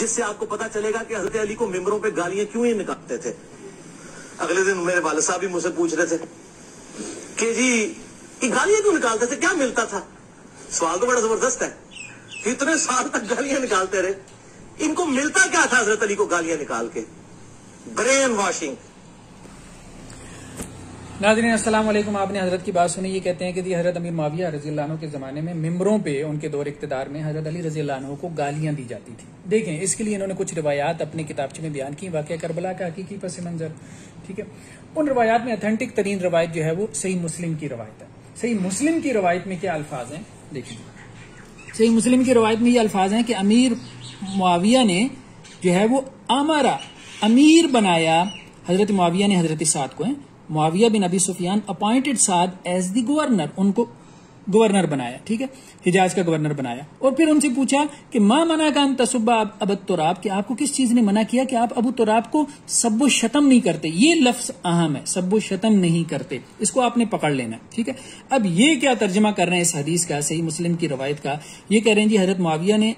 जिससे आपको पता चलेगा कि हजरत अली को मिंबरों पे गालियां क्यों ही निकालते थे। अगले दिन मेरे वालिद साहब भी मुझसे पूछ रहे थे कि जी ये गालियां क्यों निकालते थे, क्या मिलता था। सवाल तो बड़ा जबरदस्त है, इतने साल तक गालियां निकालते रहे, इनको मिलता क्या था हजरत अली को गालियां निकाल के। Brain washing. नाज़रीन अस्सलाम वालेकुम। आपने हजरत की बात सुनी। ये कहते हैं कि जी हजरत अमीर मुआविया रज़ियल्लाहु अन्हु के ज़माने में मिंबरों पे उनके दौर इक़्तिदार में हजरत अली रज़ियल्लाहु अन्हु को गालियां दी जाती थी। देखें, इसके लिए इन्होंने कुछ रिवायात अपने किताबचे में बयान की, वाक़या करबला का हकीकी पस मंज़र। ठीक है, उन रिवायात में ऑथेंटिक तरीन रवायत जो है वो सही मुस्लिम की रवायत है। सही मुस्लिम की रवायत में क्या अल्फाज हैं देखिए। सही मुस्लिम की रवायत में ये अल्फाज हैं कि अमीर मुआविया ने जो है वो अमरा अमीर बनाया, हजरत मुआविया ने हजरत साद को Muawiya bin Abi Sufyan appointed Saad as the governor, उनको गवर्नर बनाया। ठीक है, हिजाज का गवर्नर बनाया। और फिर उनसे पूछा कि मां मना का तसुब्बा अबू तुराब, कि आपको किस चीज ने मना किया कि आप अबू तुराब को सब्बो शतम नहीं करते। ये लफ्ज अहम है, सब्बो शतम नहीं करते, इसको आपने पकड़ लेना है। ठीक है, अब ये क्या तर्जमा कर रहे हैं इस हदीस का, सही मुस्लिम की रवायत का। ये कह रहे हैं जी हजरत मुआविया ने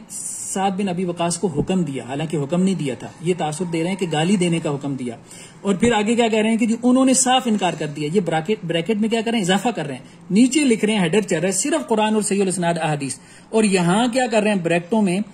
साद बिन अबी वकास को हुक्म दिया, हालांकि हुक्म नहीं दिया था, ये तासुब दे रहे हैं कि गाली देने का हुक्म दिया। और फिर आगे क्या कह रहे हैं कि जी उन्होंने साफ इनकार कर दिया। ये ब्रैकेट में क्या कर रहे हैं, इजाफा कर रहे हैं, नीचे लिख रहे हैं, हेडर चल रहा है सिर्फ कुरान और सहीहुल इस्नाद अहादीस, और यहां क्या कर रहे हैं, ब्रैकेटों में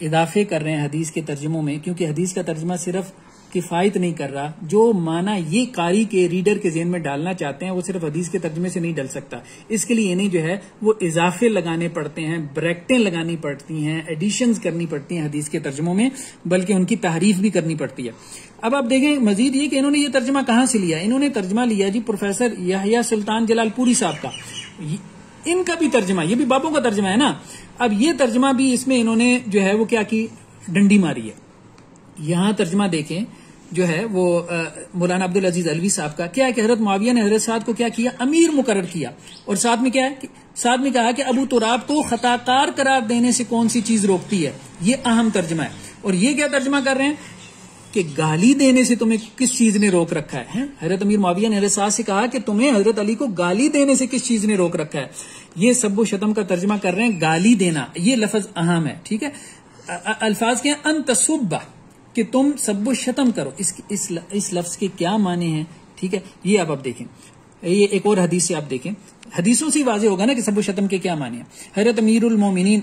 इजाफे कर रहे हैं हदीस के तर्जुमों में, क्योंकि हदीस का तर्जुमा सिर्फ किफायत नहीं कर रहा। जो माना ये कारी के रीडर के ज़हन में डालना चाहते हैं वो सिर्फ हदीस के तर्जुमे से नहीं डल सकता। इसके लिए इन्हें जो है वो इजाफे लगाने पड़ते हैं, ब्रैकेटें लगानी पड़ती हैं, एडिशंस करनी पड़ती हैं हदीस के तर्जुमों में, बल्कि उनकी तारीफ भी करनी पड़ती है। अब आप देखें मजीद ये कि इन्होंने ये तर्जुमा कहां से लिया। इन्होंने तर्जुमा लिया जी प्रोफेसर यहया सुल्तान जलालपुरी साहब का, इनका भी तर्जुमा, ये भी बाबों का तर्जुमा है ना। अब ये तर्जुमा भी इसमें इन्होंने जो है वो क्या की, डंडी मारी है। यहां तर्जुमा देखें जो है वो मौलाना अब्दुल अजीज अलवी साहब का, क्या है कि हजरत मुआविया ने हजरत साद को क्या किया, अमीर मुकर्रर किया। और साथ में क्या है कि साथ में कहा कि अबू तुराब को खताकार करार देने से कौन सी चीज रोकती है। ये अहम तर्जुमा है। और ये क्या तर्जुमा कर रहे हैं कि गाली देने से तुम्हें किस चीज ने रोक रखा है। हजरत अमीर मुआविया ने हजरत साद से कहा कि तुम्हें हजरत अली को गाली देने से किस चीज ने रोक रखा है। ये सब्बो शतम का तर्जुमा कर रहे हैं, गाली देना, ये लफ्ज अहम है। ठीक है, अल्फाज के अंतसुब्बा कि तुम सब्बो शतम करो, इस लफ्ज के क्या माने हैं। ठीक है, ये अब आप देखें, ये एक और हदीस से आप देखें, हदीसों से वाज़ेह होगा ना कि सब्बो शतम के क्या माने हैं। हजरत अमीरुल मोमिनीन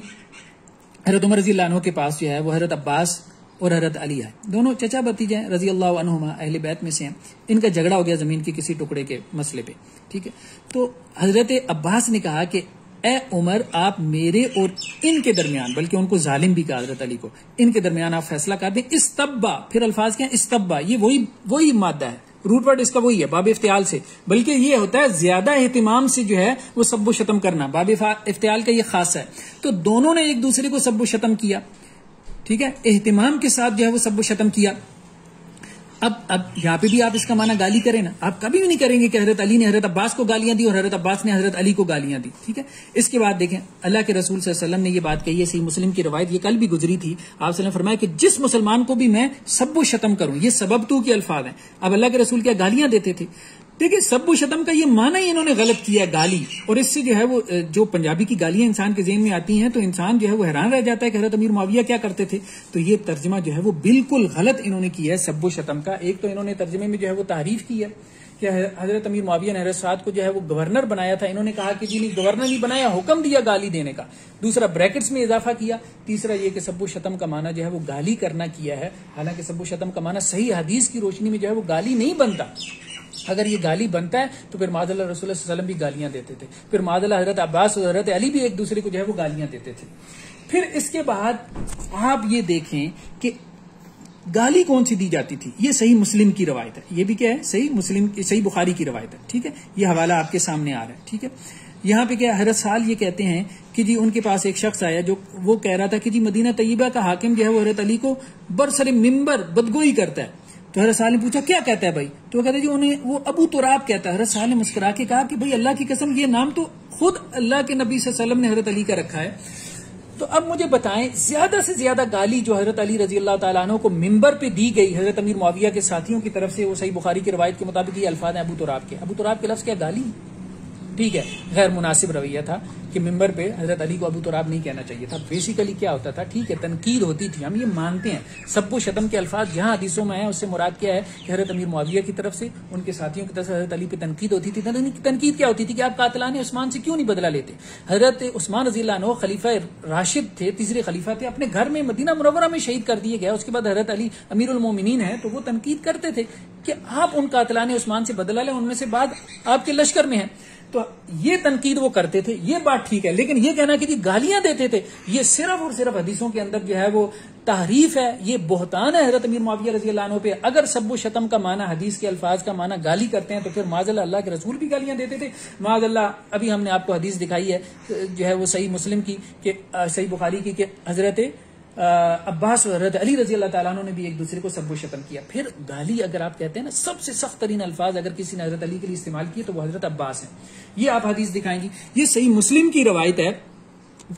हजरत उमर रज़ियल्लाहु अन्हु के पास जो है वो हजरत अब्बास और हजरत अली है, दोनों चचा भतीजे हैं, रज़ियल्लाहु अन्हुमा अहले बैत में से हैं। इनका झगड़ा हो गया जमीन के किसी टुकड़े के मसले पे। ठीक है, तो हजरत अब्बास ने कहा कि ए उमर, आप मेरे और इनके दरमियान, बल्कि उनको जालिम भी कहा हजरत अली को, इनके दरमियान आप फैसला कर दें। इस्तब्बा, फिर अल्फाज क्या है, इस्तब्बा, ये वही मादा है, रूट वर्ड इसका वही है, बाब इफ्तियाल से, बल्कि ये होता है ज्यादा एहतिमाम से जो है वो सब्बो शतम करना, बाब इफ्तियाल का ये खास है। तो दोनों ने एक दूसरे को सब्बो शतम किया। ठीक है, एहतिमाम के साथ जो है वो सब्बो शतम किया। अब यहाँ पे भी आप इसका माना गाली करें ना, आप कभी भी नहीं करेंगे कि हजरत अली ने हजरत अब्बास को गालियां दी और हजरत अब्बास ने हजरत अली को गालियां दी। ठीक है, इसके बाद देखें अल्लाह के रसूल सल्लल्लाहु अलैहि वसल्लम ने ये बात कही है, सही मुस्लिम की रवायत, ये कल भी गुजरी थी। आप सल्लल्लाहु फरमाया कि जिस मुसलमान को भी मैं सब्बो शतम करूं, ये सबब तू के अल्फाज हैं। अब अल्लाह के रसूल क्या गालियां देते थे। देखिए, सब्बो शतम का ये माना ही इन्होंने गलत किया, गाली। और इससे जो है वो जो पंजाबी की गालियां इंसान के ज़हन में आती हैं तो इंसान जो है वो हैरान रह जाता है कि हजरत अमीर मुआविया क्या करते थे। तो ये तर्जमा जो है वो बिल्कुल गलत इन्होंने किया है सब्बो शतम का। एक तो इन्होंने तर्जमे में जो है वो तारीफ की है कि हजरत अमीर मुआविया ने हजरत साद को जो है वो गवर्नर बनाया था। इन्होंने कहा कि जी नहीं, गवर्नर नहीं बनाया, हुक्म दिया गाली देने का। दूसरा, ब्रैकेट्स में इजाफा किया। तीसरा ये कि सब्बो शतम का माना जो है वो गाली करना किया है, हालांकि सब्बो शतम का माना सही हदीस की रोशनी में जो है वो गाली नहीं बनता। अगर ये गाली बनता है तो फिर माज़अल्लाह रसूल सल्लल्लाहु अलैहि वसल्लम भी गालियां देते थे, फिर माज़अल्लाह हजरत अब्बास और हजरत अली भी एक दूसरे को जो है वो गालियां देते थे। फिर इसके बाद आप ये देखें कि गाली कौन सी दी जाती थी। ये सही मुस्लिम की रवायत है, ये भी क्या है, सही बुखारी की रवायत है। ठीक है, ये हवाला आपके सामने आ रहा है। ठीक है, यहाँ पे क्या हर साल ये कहते हैं कि जी उनके पास एक शख्स आया जो वो कह रहा था कि जी मदीना तैयबा का हाकिम जो है वो हजरत अली को बरसरे मिंबर बदगोई करता है। तो हजरत साल ने पूछा क्या कहता है भाई, तो वो कहते जी उन्हें वो अबू तुराब कहता है। हजरत साल ने मुस्कुरा के कहा कि भाई अल्लाह की कसम, ये नाम तो खुद अल्लाह के नबी सल्लल्लाहु अलैहि वसल्लम ने हजरत अली का रखा है। तो अब मुझे बताएं, ज्यादा से ज्यादा गाली जो हजरत अली रज़ियल्लाहु ताला अन्हु को मिंबर पे दी गई हजरत अमीर मुआविया के साथियों की तरफ से, वो सही बुखारी की रवायत के मुताबिक ये अल्फाज हैं अबू तुराब के। अबू तुराब के लफ्ज क्या गाली। ठीक है, गैर मुनासिब रवैया था कि मिंबर पे हजरत अली को अबू तुराब नहीं कहना चाहिए था। बेसिकली क्या होता था, ठीक है, तनकीद होती थी, हम ये मानते हैं, सब्बो शतम के अल्फाज जहां हदीसों में है उससे मुराद क्या है कि हजरत अमीर मुआविया की तरफ से, उनके साथियों की तरफ से हजरत अली पे तनकीद होती थी। तनकीद क्या होती थी कि आप कातिलाने उस्मान से क्यों नहीं बदला लेते। हजरत उस्मान रज़ियल्लाहु अन्हु खलीफा राशिद थे, तीसरे खलीफा थे, अपने घर में मदीना मुनव्वरा में शहीद कर दिए गए। उसके बाद हजरत अली अमीरुल मोमिनीन है, तो वो तनकीद करते थे कि आप उन कातिलाने उस्मान से बदला लें, उनमें से बाद आपके लश्कर में है। तो ये तनकीद वो करते थे, ये बात ठीक है। लेकिन ये कहना कि जी गालियां देते थे, ये सिर्फ और सिर्फ हदीसों के अंदर जो है वो तहरीफ है, ये बोहतान है हजरत अमीर मुआविया रज़ियल्लाहु अन्हु पे। अगर सब्बो शतम का माना, हदीस के अल्फाज का माना गाली करते हैं, तो फिर माज़अल्लाह अल्लाह के रसूल भी गालियां देते थे। माज़अल्लाह अभी हमने आपको हदीस दिखाई है जो है वो सही मुस्लिम की, सही बुखारी की, कि हजरत अब्बास और हजरत अली रजी अल्लाह ताला अन्हु ने भी एक दूसरे को सब्बो शतम किया। फिर गाली अगर आप कहते हैं ना, सबसे सख्त तरीन अल्फाज अगर किसी ने हजरत अली के लिए इस्तेमाल किए तो वो हजरत अब्बास है। ये आप हदीस दिखाएंगी, ये सही मुस्लिम की रवायत है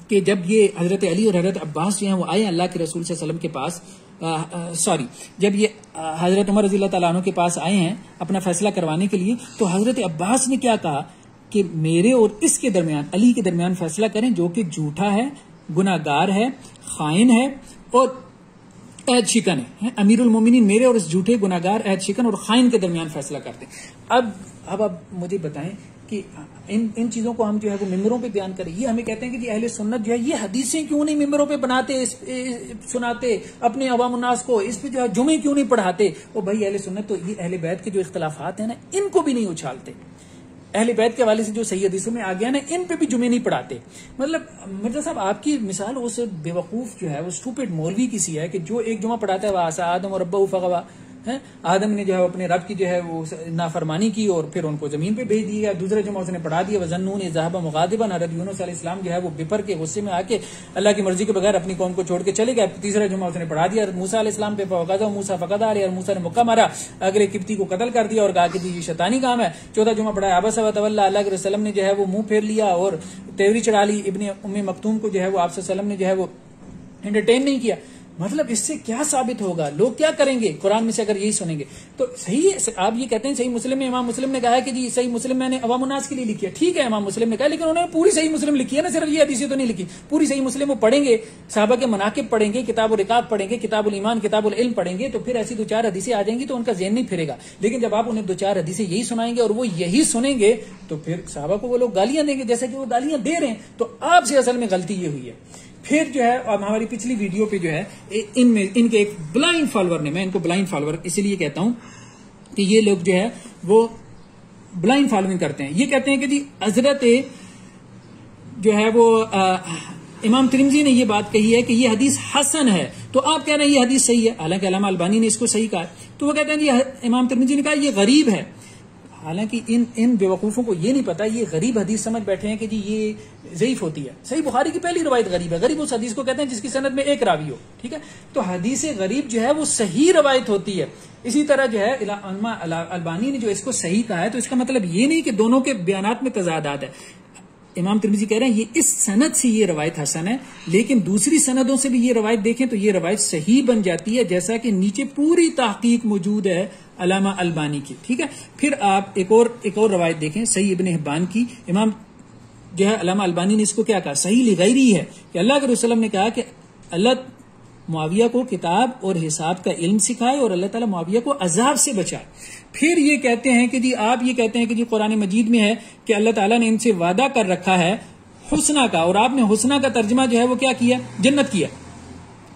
कि जब ये हजरत अली और हजरत अब्बास जो है वो आए अल्लाह के रसूल सल्लल्लाहु अलैहि वसल्लम के पास, जब ये हजरत उमर रजी अल्लाह ताला अन्हु के पास आए हैं अपना फैसला करवाने के लिए, तो हजरत अब्बास ने क्या कहा कि मेरे और इसके दरमियान, अली के दरमियान फैसला करें जो कि झूठा है, गुनाहगार है, खाइन है और अहद शिकन है। अमीरुल मोमिनीन मेरे और इस झूठे, गुनाहगार, अहद शिकन और खाइन के दरमियान फैसला करते। अब मुझे बताएं कि इन चीजों को हम जो है वो मिंबरों पे बयान करें। ये हमें कहते हैं कि जी अहले सुन्नत जो है ये हदीसें क्यों नहीं मिंबरों पे बनाते, सुनाते अपने अवाम उन्नास को, इस पे जो है जुमे क्यों नहीं पढ़ाते। और भाई अहले सुन्नत तो ये अहले बैत के जो इख्तलाफात हैं ना, इनको भी नहीं उछालते। अहले बैत के हवाले से जो सही हदीसों में आ गया ना, इन पे भी जुमे नहीं पढ़ाते। मतलब मिर्जा साहब आपकी मिसाल उस बेवकूफ जो है वो स्टूपिड मौलवी की सी है कि जो एक जुमा पढ़ाता है वह आदम और अब्बा फगवा है, आदम ने जो है अपने रब की जो है वो नाफरमानी की और फिर उनको जमीन पे भेज दिया। दूसरे जुमा उसने पढ़ा दिया वज़न्नून ज़हाबा मुगादिबन, हज़रत यूनुस अलैहिस्सलाम जो है वो बिपर के गुस्से में आके अल्लाह की मर्जी के बगैर अपनी कौम को छोड़ के चले गए। तीसरा जुमा उसने पढ़ा दिया मूसा अलैहिस्सलाम पे, फवक़ज़ा मूसा फ़क़द अलैहि, और मूसा ने मुक्का मारा, अगले किब्ती को कत्ल कर दिया और कहा कि जी ये शैतानी काम है। चौथा जुमा पढ़ा अबसा व तवल्ला, अल्लाह के रसूल ने जो है वो मुंह फेर लिया और तेवरी चढ़ा ली। इब्ने उम्मे मक्तूम को जो है वो आप सल्लल्लाहु अलैहि वसल्लम ने जो है वो एंटरटेन नहीं किया। मतलब इससे क्या साबित होगा, लोग क्या करेंगे कुरान में से अगर यही सुनेंगे तो। सही है, आप ये कहते हैं सही मुस्लिम में इमाम मुस्लिम ने कहा है कि जी सही मुस्लिम मैंने अवाम उन्नास के लिए लिखी है, ठीक है इमाम मुस्लिम ने कहा, लेकिन उन्होंने पूरी सही मुस्लिम लिखी है ना, सिर्फ ये हदीसें तो नहीं लिखी। पूरी सही मुस्लिम वो पढ़ेंगे, साहबा के मनाकिब पढ़ेंगे, किताब रिकाब पढ़ेंगे, किताबुल ईमान, किताबुल इल्म पढ़ेंगे, तो फिर ऐसी दो चार हदीसें आ जाएंगी तो उनका ज़हन नहीं फिरेगा। लेकिन जब आप उन्हें दो चार हदीसें यही सुनाएंगे और वो यही सुनेंगे तो फिर साहबा को वो लोग गालियां देंगे जैसे कि वो गालियां दे रहे हैं। तो आपसे असल में गलती ये हुई है। फिर जो है अब हमारी पिछली वीडियो पे जो है इनमें इनके एक ब्लाइंड फॉलोअर ने, मैं इनको ब्लाइंड फॉलोअर इसलिए कहता हूं कि ये लोग जो है वो ब्लाइंड फॉलोइंग करते हैं। ये कहते हैं कि जी हजरत जो है वो इमाम तिरमिज़ी ने ये बात कही है कि ये हदीस हसन है, तो आप कह रहे हैं ये हदीस सही है, हालांकि अल्लामा अलबानी ने इसको सही कहा। तो वो कहते हैं जी इमाम तिरमिज़ी ने कहा ये गरीब है। हालांकि इन बेवकूफों को ये नहीं पता, ये गरीब हदीस समझ बैठे हैं कि जी ये ज़ईफ होती है। सही बुखारी की पहली रवायत गरीब है। गरीब उस हदीस को कहते हैं जिसकी सनद में एक रावी हो, ठीक है। तो हदीस गरीब जो है वो सही रवायत होती है। इसी तरह जो है अलबानी ने जो इसको सही कहा है, तो इसका मतलब ये नहीं कि दोनों के बयानात में तजादात है। इमाम तिरमिज़ी कह रहे हैं ये इस सनद से ये रवायत हसन है, लेकिन दूसरी सनदों से भी ये रवायत देखें तो ये रवायत सही बन जाती है, जैसा कि नीचे पूरी तहकीक मौजूद है अल्लामा अलबानी की, ठीक है। फिर आप एक और रवायत देखें सही इब्ने हिब्बान की। इमाम जो है अल्लामा अलबानी ने इसको क्या कहा, सही लिगैरी है कि अल्लाह के रसूल ने कहा कि अल्लाह मुआविया को किताब और हिसाब का इल्म सिखाए और अल्लाह ताला मुआविया को अजाब से बचाए। फिर ये कहते हैं कि जी आप ये कहते हैं कि जी कुरान मजीद में है कि अल्लाह ताला ने इनसे वादा कर रखा है हुस्ना का, और आपने हुस्ना का तर्जमा जो है वो क्या किया, जन्नत किया।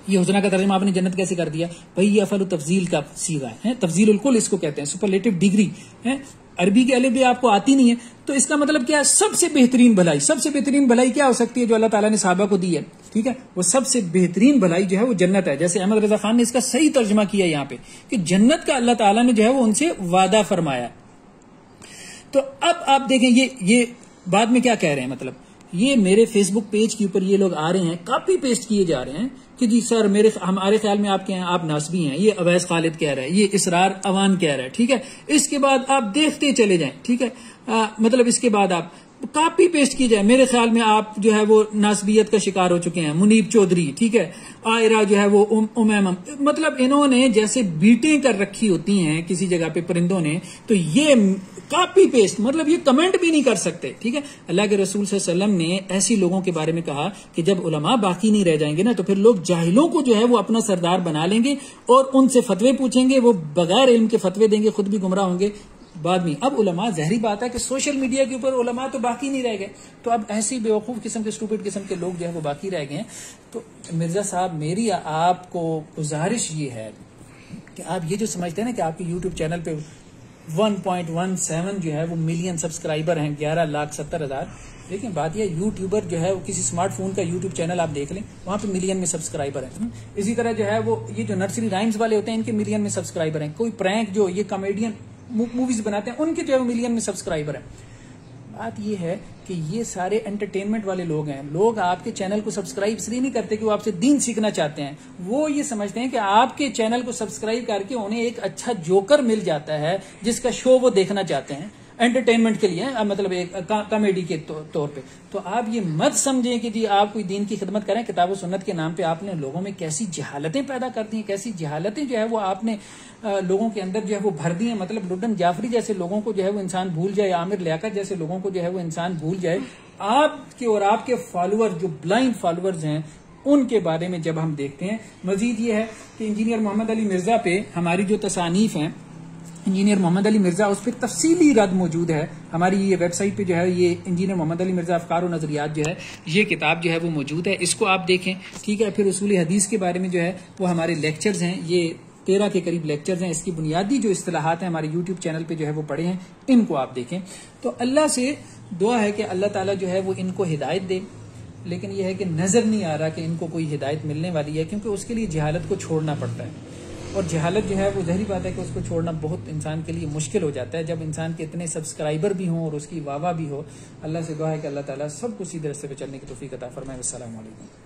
ये हुस्ना का तर्जमा आपने जन्नत कैसे कर दिया भाई, ये अफल तफजील का सीगा है, तफजील कुल इसको कहते हैं, सुपरलेटिव डिग्री है। अरबी के अलिफ भी आपको आती नहीं है, तो इसका मतलब क्या है, सबसे बेहतरीन भलाई। सबसे बेहतरीन भलाई क्या हो सकती है जो अल्लाह ताला ने साहबा को दी है, ठीक है। वो सबसे बेहतरीन भलाई जो है वो जन्नत है। जैसे अहमद रजा खान ने इसका सही तर्जमा किया यहाँ पे कि जन्नत का अल्लाह ताला ने जो है वो उनसे वादा फरमाया। तो अब आप देखें ये बाद में क्या कह रहे हैं, मतलब ये मेरे फेसबुक पेज के ऊपर ये लोग आ रहे हैं, कॉपी पेस्ट किए जा रहे हैं कि जी सर हमारे ख्याल में आपके हैं, आप नासबी हैं। ये अवैस खालिद कह रहा है, ये इसरार अवान कह रहा है, ठीक है। इसके बाद आप देखते चले जाएं, ठीक है। मतलब इसके बाद आप कॉपी पेस्ट की जाए। मेरे ख्याल में आप जो है वो नासबियत का शिकार हो चुके हैं। मुनीब चौधरी, ठीक है, आयरा जो है वो उमैम, मतलब इन्होंने जैसे बीटें कर रखी होती हैं किसी जगह पे परिंदों ने, तो ये कॉपी पेस्ट, मतलब ये कमेंट भी नहीं कर सकते, ठीक है। अल्लाह के रसूल सल्लल्लाहु अलैहि वसल्लम ने ऐसी लोगों के बारे में कहा कि जब उलमा बाकी नहीं रह जाएंगे ना, तो फिर लोग जाहिलों को जो है वो अपना सरदार बना लेंगे और उनसे फतवे पूछेंगे, वो बगैर इल्म के फतवे देंगे, खुद भी गुमराह होंगे बाद में। अब उलमा, ज़ाहिरी बात है कि सोशल मीडिया के ऊपर उलमा तो बाकी नहीं रह गए, तो अब ऐसी बेवकूफ किस्म के, स्टूपिड किस्म के लोग जो है वो बाकी रह गए हैं। तो मिर्जा साहब, मेरी आपको गुजारिश ये है कि आप ये जो समझते हैं ना कि आपके यूट्यूब चैनल पे 1.17 जो है वो मिलियन सब्सक्राइबर हैं, 11,70,000। लेकिन बात यह, यूट्यूबर जो है वो किसी स्मार्टफोन का यूट्यूब चैनल आप देख लें, वहां पे मिलियन में सब्सक्राइबर हैं। इसी तरह जो है वो ये जो नर्सरी राइम्स वाले होते हैं, इनके मिलियन में सब्सक्राइबर हैं। कोई प्रैंक जो ये कॉमेडियन मूवीज बनाते हैं, उनके जो है मिलियन में सब्सक्राइबर है। बात ये है कि ये सारे एंटरटेनमेंट वाले लोग हैं। लोग आपके चैनल को सब्सक्राइब इसलिए नहीं करते कि वो आपसे दीन सीखना चाहते हैं, वो ये समझते हैं कि आपके चैनल को सब्सक्राइब करके उन्हें एक अच्छा जोकर मिल जाता है जिसका शो वो देखना चाहते हैं एंटरटेनमेंट के लिए, मतलब एक कॉमेडी के तौर पे। तो आप ये मत समझें कि जी आप कोई दीन की खिदमत करें। किताब व सुन्नत के नाम पे आपने लोगों में कैसी जहालतें पैदा कर दी हैं, कैसी जहालतें जो है वो आपने लोगों के अंदर जो है वो भर दी हैं। मतलब लुड्डन जाफरी जैसे लोगों को जो है वो इंसान भूल जाए, आमिर लियाकत जैसे लोगों को जो है वो इंसान भूल जाए। आपके और आपके फॉलोअर, जो ब्लाइंड फॉलोअर्स हैं, उनके बारे में जब हम देखते हैं। मजीद ये है कि इंजीनियर मोहम्मद अली मिर्जा पे हमारी जो तसानीफ हैं, इंजीनियर मोहम्मद अली मिर्जा, उस पर तफसीली रद्द मौजूद है हमारी ये वेबसाइट पे जो है। ये इंजीनियर मोहम्मद अली मिर्जा अफकार और नजरियात जो है, ये किताब जो है वो मौजूद है, इसको आप देखें, ठीक है। फिर उसूल हदीस के बारे में जो है वो हमारे लेक्चर्स हैं, ये 13 के करीब लेक्चर्स हैं। इसकी बुनियादी जो इस्तिलाहात हैं हमारे यूट्यूब चैनल पे जो है वो पढ़े हैं, इनको आप देखें। तो अल्लाह से दुआ है कि अल्लाह ताला जो है वो इनको हिदायत दे, लेकिन यह है कि नजर नहीं आ रहा कि इनको कोई हिदायत मिलने वाली है, क्योंकि उसके लिए जहालत को छोड़ना पड़ता है। और जहालत जो है वो ज़ाहिरी बात है कि उसको छोड़ना बहुत इंसान के लिए मुश्किल हो जाता है, जब इंसान के इतने सब्सक्राइबर भी हों और उसकी वाह वाह भी हो। अल्लाह से दुआ है कि अल्लाह ताला सबको सीधे रास्ते पे चलने की तौफीक अता फरमाए। अस्सलामु अलैकुम।